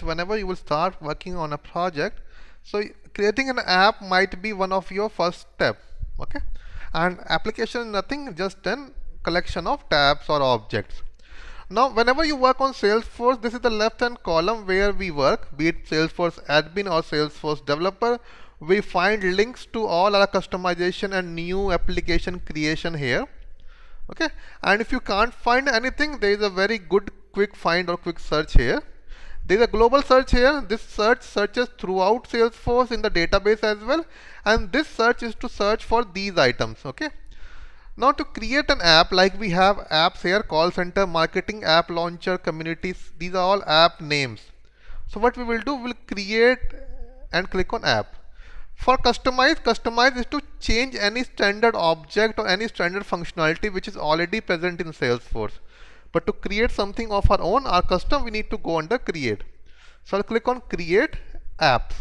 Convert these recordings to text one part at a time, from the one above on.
whenever you will start working on a project, so creating an app might be one of your first step. Okay, and application is nothing, just an collection of tabs or objects. Now, whenever you work on Salesforce, this is the left-hand column where we work, be it Salesforce admin or Salesforce developer. We find links to all our customization and new application creation here. Okay, and if you can't find anything, there is a very good quick find or quick search here. There is a global search here. This search searches throughout Salesforce in the database as well, and this search is to search for these items. Okay, now to create an app, like we have apps here: call center, marketing, app launcher, communities. These are all app names. So what we will do, we'll create and click on app. For customize is to change any standard object or any standard functionality which is already present in Salesforce. But to create something of our own, our custom, we need to go under create. So I'll click on create apps.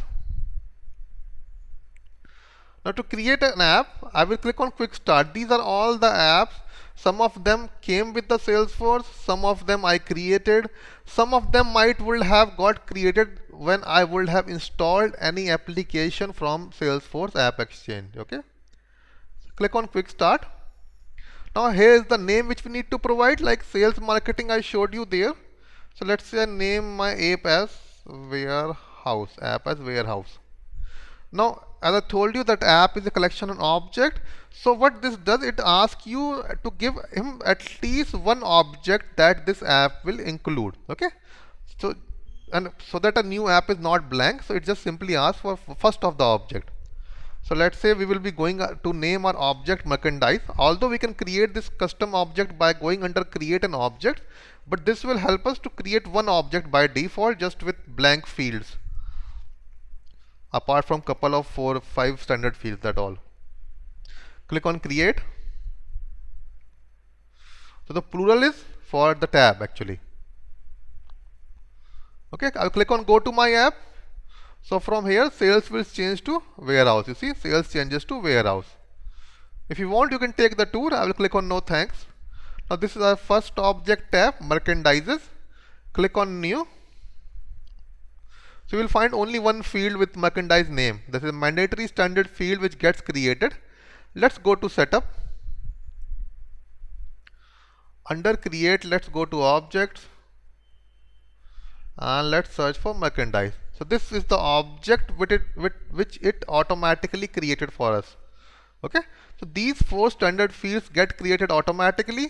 Now to create an app, I will click on quick start. These are all the apps. Some of them came with the Salesforce, some of them I created, some of them would have got created when I would have installed any application from Salesforce App Exchange. Okay, click on quick start. Now here is the name which we need to provide, like sales marketing I showed you there. So let's say I name my app as warehouse. Now, as I told you, that app is a collection of object. So what this does, it asks you to give him at least one object that this app will include. Okay, so that a new app is not blank, so it just simply asks for first of the object. So let's say we will be going to name our object merchandise. Although we can create this custom object by going under create an object, but this will help us to create one object by default just with blank fields, apart from couple of 4 or 5 standard fields, that all. Click on create. So the plural is for the tab actually. Okay, I'll click on go to my app. So from here, sales will change to warehouse. You see, sales changes to warehouse. If you want, you can take the tour. I will click on no thanks. Now this is our first object tab, merchandises. Click on new. So you will find only one field with merchandise name. This is a mandatory standard field which gets created. Let's go to setup. Under create, let's go to objects and let's search for merchandise. So this is the object which it automatically created for us. Okay, so these 4 standard fields get created automatically,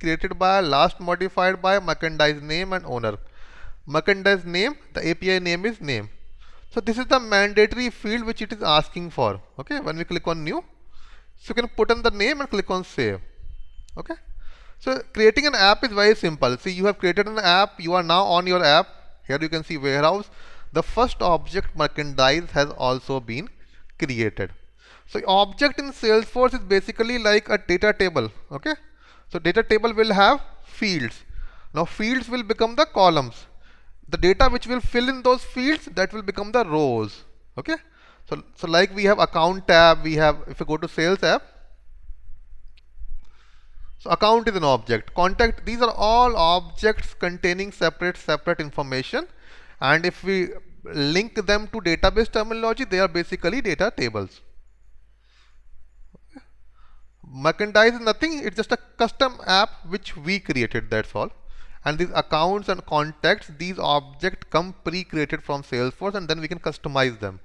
created by, last modified by, merchandise name and owner. Merchandise name, the API name is name. So this is the mandatory field which it is asking for. Okay, when we click on new, so you can put in the name and click on save. Okay, so creating an app is very simple. See, you have created an app, you are now on your app. Here you can see warehouse. The first object merchandise has also been created. So object in Salesforce is basically like a data table. Okay, so data table will have fields. Now fields will become the columns. The data which will fill in those fields, that will become the rows. Okay, so like we have account tab, we have, if you go to sales app, so account is an object, contact, these are all objects containing separate information, and if we link them to database terminology, they are basically data tables. Merchandise is nothing, it's just a custom app which we created, that's all. And these accounts and contacts, these objects come pre-created from Salesforce, and then we can customize them.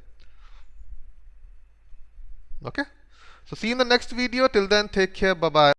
Okay, so see you in the next video. Till then, take care, bye bye.